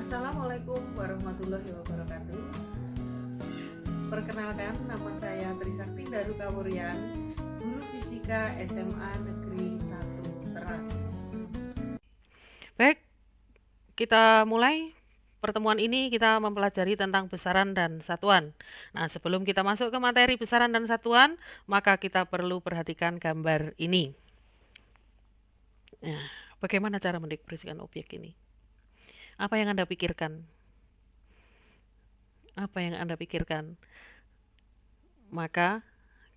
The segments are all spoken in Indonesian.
Assalamualaikum warahmatullahi wabarakatuh. Perkenalkan, nama saya Trisakti Daru Kawuryan, guru fisika SMA Negeri 1 Teras. Baik, kita mulai. Pertemuan ini kita mempelajari tentang besaran dan satuan. Nah, sebelum kita masuk ke materi besaran dan satuan, maka kita perlu perhatikan gambar ini. Nah, bagaimana cara mendefinisikan objek ini? Apa yang Anda pikirkan? Maka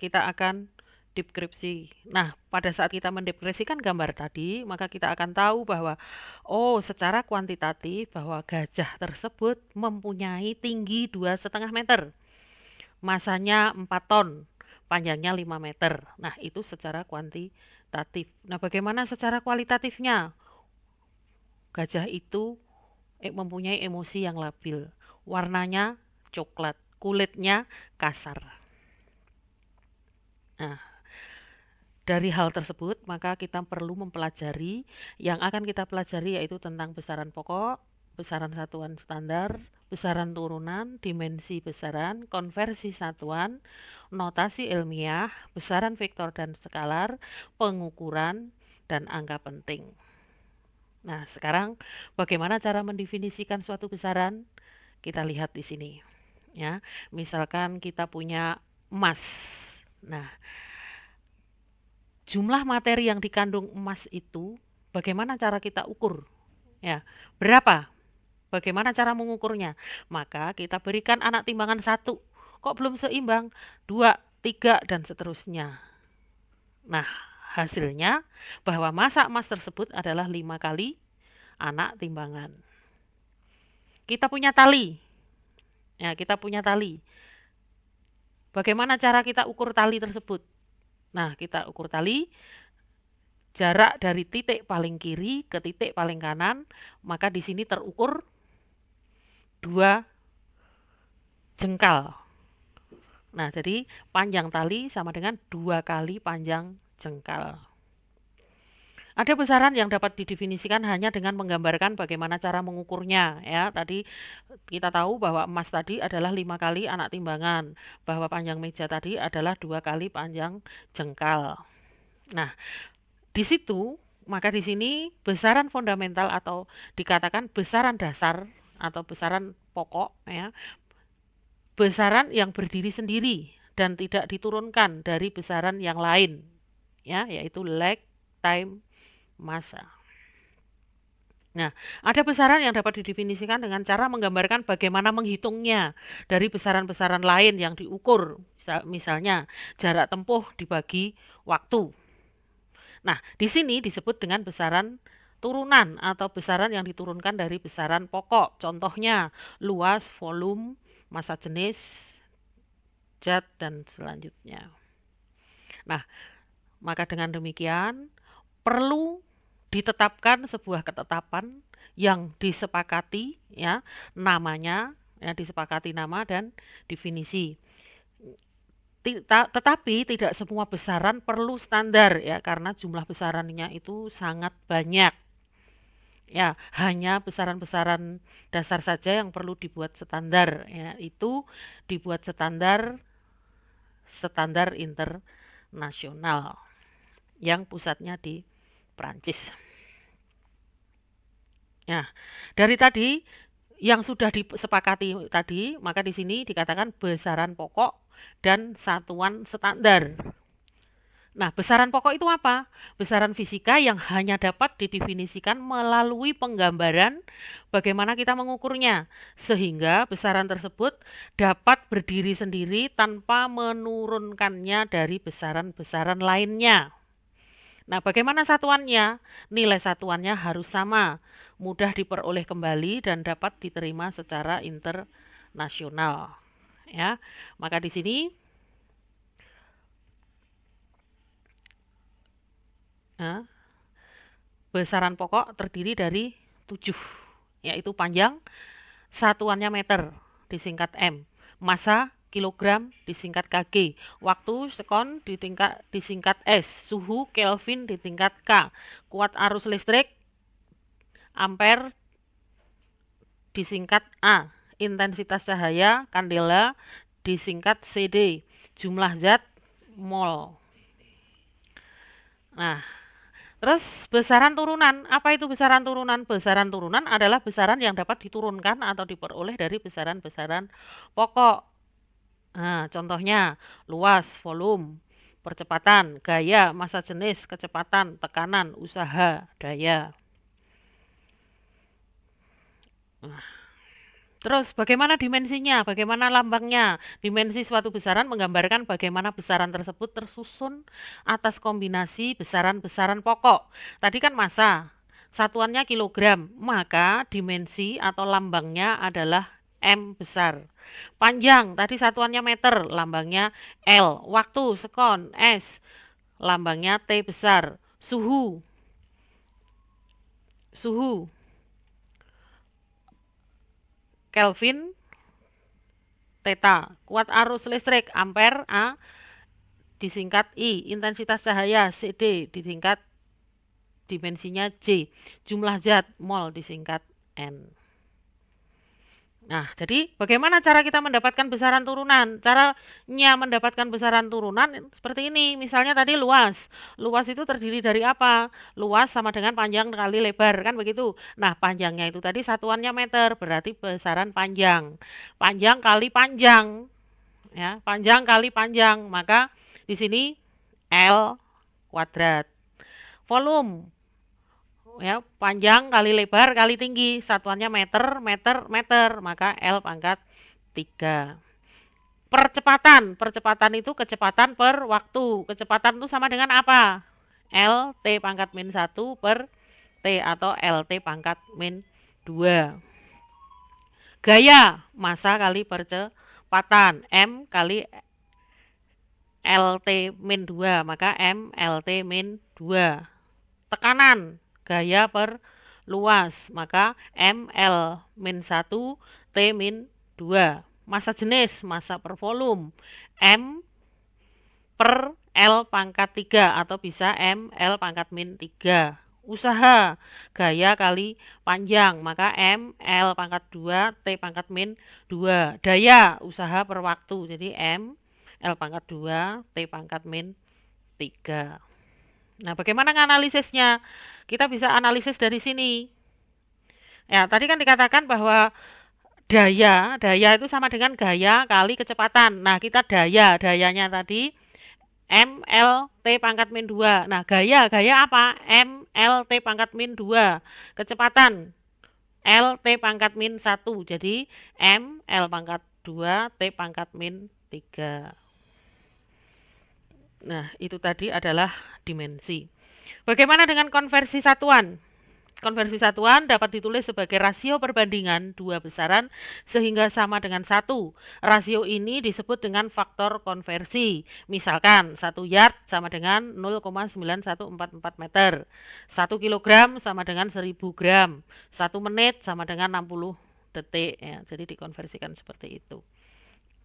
kita akan deskripsi. Nah, pada saat kita mendeskripsikan gambar tadi, maka kita akan tahu bahwa secara kuantitatif bahwa gajah tersebut mempunyai tinggi 2,5 meter. Masanya 4 ton, panjangnya 5 meter. Nah, itu secara kuantitatif. Nah, bagaimana secara kualitatifnya? Gajah itu mempunyai emosi yang labil. Warnanya coklat, kulitnya kasar. Nah, dari hal tersebut, maka kita perlu mempelajari, yang akan kita pelajari yaitu tentang besaran pokok, besaran satuan standar, besaran turunan, dimensi besaran, konversi satuan, notasi ilmiah, besaran vektor dan skalar, pengukuran, dan angka penting. Nah, sekarang bagaimana cara mendefinisikan suatu besaran? Kita lihat di sini. Ya, misalkan kita punya emas. Nah, jumlah materi yang dikandung emas itu, bagaimana cara kita ukur? Ya, berapa? Bagaimana cara mengukurnya? Maka kita berikan anak timbangan 1. Kok belum seimbang? 2, 3, dan seterusnya. Nah, hasilnya bahwa massa emas tersebut adalah 5 kali anak timbangan. Kita punya tali. Ya, kita punya tali. Bagaimana cara kita ukur tali tersebut? Nah, kita ukur tali, jarak dari titik paling kiri ke titik paling kanan, maka di sini terukur 2 jengkal. Nah, jadi panjang tali sama dengan 2 kali panjang jengkal. Ada besaran yang dapat didefinisikan hanya dengan menggambarkan bagaimana cara mengukurnya. Ya, tadi kita tahu bahwa emas tadi adalah 5 kali anak timbangan, bahwa panjang meja tadi adalah 2 kali panjang jengkal. Nah, di situ, maka di sini besaran fundamental atau dikatakan besaran dasar atau besaran pokok, ya, besaran yang berdiri sendiri dan tidak diturunkan dari besaran yang lain, ya, yaitu lag, time, massa. Nah, ada besaran yang dapat didefinisikan dengan cara menggambarkan bagaimana menghitungnya dari besaran-besaran lain yang diukur. Misalnya, jarak tempuh dibagi waktu. Nah, di sini disebut dengan besaran turunan atau besaran yang diturunkan dari besaran pokok. Contohnya, luas, volume, massa jenis, zat, dan selanjutnya. Nah, maka dengan demikian, perlu ditetapkan sebuah ketetapan yang disepakati, ya, namanya, ya, disepakati nama dan definisi. Tetapi tidak semua besaran perlu standar, ya, karena jumlah besarannya itu sangat banyak. Ya, hanya besaran-besaran dasar saja yang perlu dibuat standar, ya, itu dibuat standar internasional yang pusatnya di Prancis. Nah, dari tadi yang sudah disepakati tadi, maka di sini dikatakan besaran pokok dan satuan standar. Nah, besaran pokok itu apa? Besaran fisika yang hanya dapat didefinisikan melalui penggambaran bagaimana kita mengukurnya, sehingga besaran tersebut dapat berdiri sendiri tanpa menurunkannya dari besaran-besaran lainnya. Nah, bagaimana satuannya? Nilai satuannya harus sama, mudah diperoleh kembali dan dapat diterima secara internasional. Ya, maka di sini besaran pokok terdiri dari 7, yaitu panjang, satuannya meter, disingkat M, massa kilogram disingkat kg, waktu sekon disingkat S, suhu Kelvin disingkat K, kuat arus listrik ampere disingkat A. Intensitas cahaya kandela disingkat CD. Jumlah zat mol. Nah, terus besaran turunan. Apa itu besaran turunan? Besaran turunan adalah besaran yang dapat diturunkan atau diperoleh dari besaran-besaran pokok. Nah, contohnya luas, volume, percepatan, gaya, massa jenis, kecepatan, tekanan, usaha, daya. Terus bagaimana dimensinya? Bagaimana lambangnya? Dimensi suatu besaran menggambarkan bagaimana besaran tersebut tersusun atas kombinasi besaran-besaran pokok. Tadi kan massa, satuannya kilogram, maka dimensi atau lambangnya adalah M besar. Panjang, tadi satuannya meter, lambangnya L. Waktu, sekon, S, lambangnya T besar. Suhu, Kelvin, theta. Kuat arus listrik, ampere, A, disingkat I. Intensitas cahaya, CD, disingkat dimensinya J. Jumlah zat, mol, disingkat N. Nah, jadi bagaimana cara kita mendapatkan besaran turunan? Caranya mendapatkan besaran turunan seperti ini. Misalnya tadi luas. Luas itu terdiri dari apa? Luas sama dengan panjang kali lebar, kan begitu. Nah, panjangnya itu tadi satuannya meter, berarti besaran panjang. Panjang kali panjang. Ya, panjang kali panjang. Maka di sini L kuadrat. Volume, ya, panjang kali lebar kali tinggi, satuannya meter, maka L pangkat 3. Percepatan itu kecepatan per waktu. Kecepatan itu sama dengan apa? L T pangkat min 1 per T atau LT pangkat min 2. Gaya, massa kali percepatan, M kali LT min 2, maka M LT min 2. Tekanan, gaya per luas, maka ML min 1 T min 2. Massa jenis, massa per volume, M per L pangkat 3 atau bisa ML pangkat min 3. Usaha, gaya kali panjang, maka ML pangkat 2 T pangkat min 2. Daya, usaha per waktu, jadi M L pangkat 2 T pangkat min 3. Nah, bagaimana analisisnya? Kita bisa analisis dari sini. Ya, tadi kan dikatakan bahwa daya itu sama dengan gaya kali kecepatan. Nah, kita dayanya tadi ML T pangkat min 2. Nah, gaya apa? ML T pangkat min 2. Kecepatan L T pangkat min 1. Jadi ML pangkat 2 T pangkat min 3. Nah, itu tadi adalah dimensi. Bagaimana dengan konversi satuan? Konversi satuan dapat ditulis sebagai rasio perbandingan dua besaran sehingga sama dengan 1. Rasio ini disebut dengan faktor konversi. Misalkan 1 yard sama dengan 0,9144 meter. 1 kilogram sama dengan 1000 gram. 1 menit sama dengan 60 detik. Ya, jadi dikonversikan seperti itu.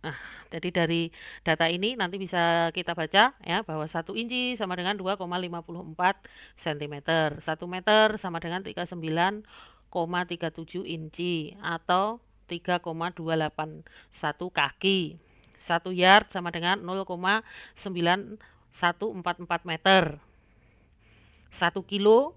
Nah, jadi dari data ini nanti bisa kita baca ya bahwa 1 inci sama dengan 2,54 cm. 1 meter sama dengan 39,37 inci atau 3,281 kaki. 1 yard sama dengan 0,9144 meter. 1 kilo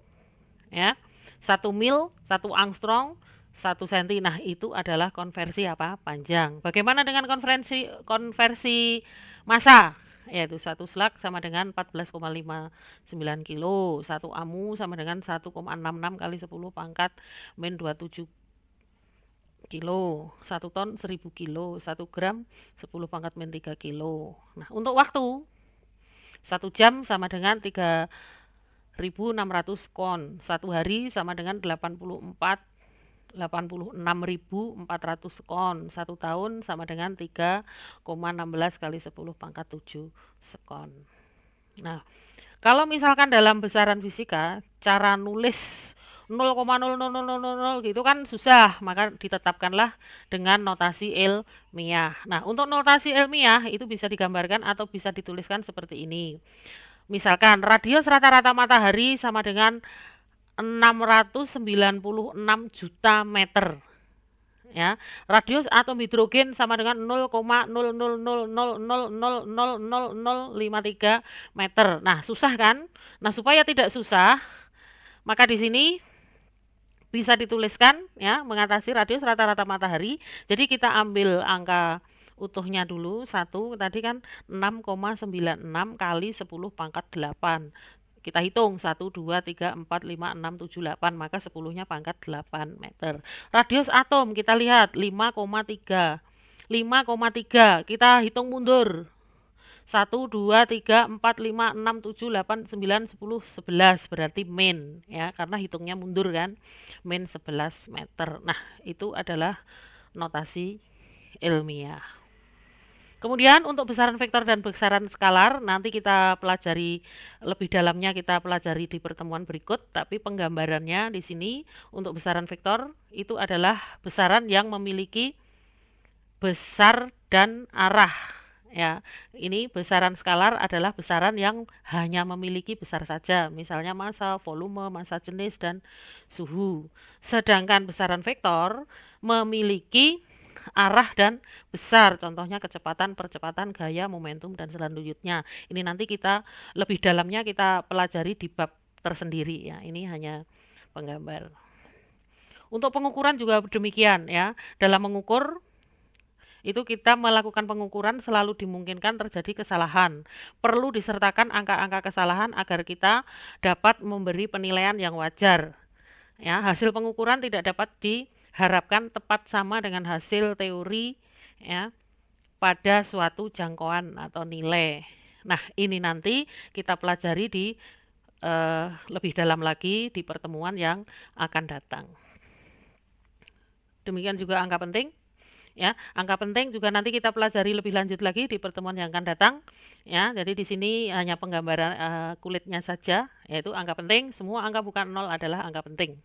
ya. 1 mil, 1 angstrom, 1 cm. Nah, itu adalah konversi apa? Panjang. Bagaimana dengan konversi massa? Yaitu 1 slug sama dengan 14,59 kilo. 1 amu sama dengan 1,66 kali 10 pangkat min 27 kilo. 1 ton 1000 kilo. 1 gram 10 pangkat min 3 kilo. Nah, untuk waktu 1 jam sama dengan 3.600 kon. 1 hari sama dengan 86.400 sekon. 1 tahun sama dengan 3,16 kali 10 pangkat 7 sekon. Nah, kalau misalkan dalam besaran fisika cara nulis 0,00000 gitu kan susah, maka ditetapkanlah dengan notasi ilmiah. Nah, untuk notasi ilmiah itu bisa digambarkan atau bisa dituliskan seperti ini. Misalkan radius rata-rata matahari sama dengan 696 juta meter. ya. Radius atom hidrogen sama dengan 0,000000000053 meter. Nah, susah kan? Nah, supaya tidak susah, maka di sini bisa dituliskan ya, mengatasi radius rata-rata matahari. Jadi kita ambil angka utuhnya dulu, 1 tadi kan 6,96 kali 10 pangkat 8. Kita hitung 1, 2, 3, 4, 5, 6, 7, 8, maka 10-nya pangkat 8 meter. Radius atom kita lihat 5,3. 5,3 kita hitung mundur. 1, 2, 3, 4, 5, 6, 7, 8, 9, 10, 11 berarti min ya, karena hitungnya mundur kan, min 11 meter. Nah, itu adalah notasi ilmiah. Kemudian untuk besaran vektor dan besaran skalar nanti kita pelajari lebih dalamnya, kita pelajari di pertemuan berikut, tapi penggambarannya di sini untuk besaran vektor itu adalah besaran yang memiliki besar dan arah. Ya, ini besaran skalar adalah besaran yang hanya memiliki besar saja, misalnya massa, volume, massa jenis, dan suhu. Sedangkan besaran vektor memiliki arah dan besar, contohnya kecepatan, percepatan, gaya, momentum, dan selanjutnya. Ini nanti kita lebih dalamnya kita pelajari di bab tersendiri ya. Ini hanya penggambar. Untuk pengukuran juga demikian ya. Dalam mengukur itu kita melakukan pengukuran selalu dimungkinkan terjadi kesalahan. Perlu disertakan angka-angka kesalahan agar kita dapat memberi penilaian yang wajar. Ya, hasil pengukuran tidak dapat diharapkan tepat sama dengan hasil teori ya pada suatu jangkauan atau nilai. Nah, ini nanti kita pelajari di lebih dalam lagi di pertemuan yang akan datang. Demikian juga angka penting. Ya, angka penting juga nanti kita pelajari lebih lanjut lagi di pertemuan yang akan datang. Ya, jadi di sini hanya penggambaran kulitnya saja, yaitu angka penting. Semua angka bukan 0 adalah angka penting.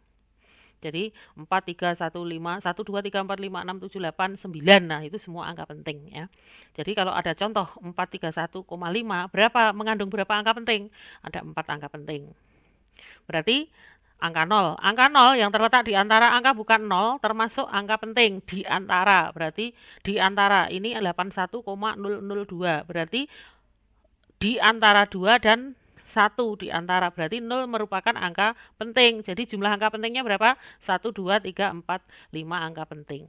Jadi 4, 3, 1, 5, 1, 2, 3, 4, 5, 6, 7, 8, 9. Nah, itu semua angka penting ya. Jadi kalau ada contoh 431,5, mengandung berapa angka penting? Ada 4 angka penting. Berarti angka 0. Angka 0 yang terletak di antara angka bukan 0 termasuk angka penting di antara. Berarti di antara ini 81,002. Berarti di antara 2 dan 1 di antara. Berarti 0 merupakan angka penting. Jadi jumlah angka pentingnya berapa? 1, 2, 3, 4, 5 angka penting.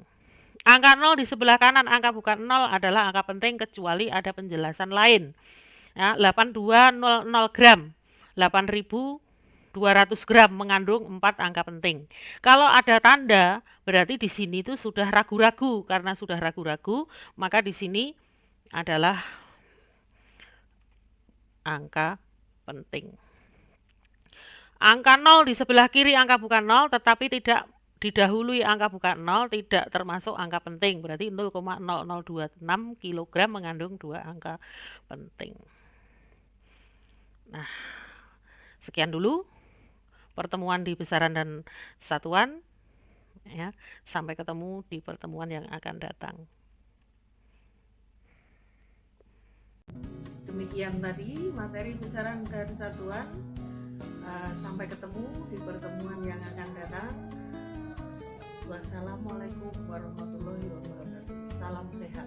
Angka 0 di sebelah kanan, angka bukan 0 adalah angka penting kecuali ada penjelasan lain. Ya, 8200 gram. 8.200 gram mengandung 4 angka penting. Kalau ada tanda, berarti di sini itu sudah ragu-ragu. Karena sudah ragu-ragu, maka di sini adalah angka penting. Angka 0 di sebelah kiri angka bukan 0, tetapi tidak didahului angka bukan 0, tidak termasuk angka penting. Berarti 0,0026 kg mengandung 2 angka penting. Nah, sekian dulu pertemuan di besaran dan satuan ya. Sampai ketemu di pertemuan yang akan datang. Demikian tadi materi besaran dan satuan. Sampai ketemu di pertemuan yang akan datang. Wassalamualaikum warahmatullahi wabarakatuh. Salam sehat.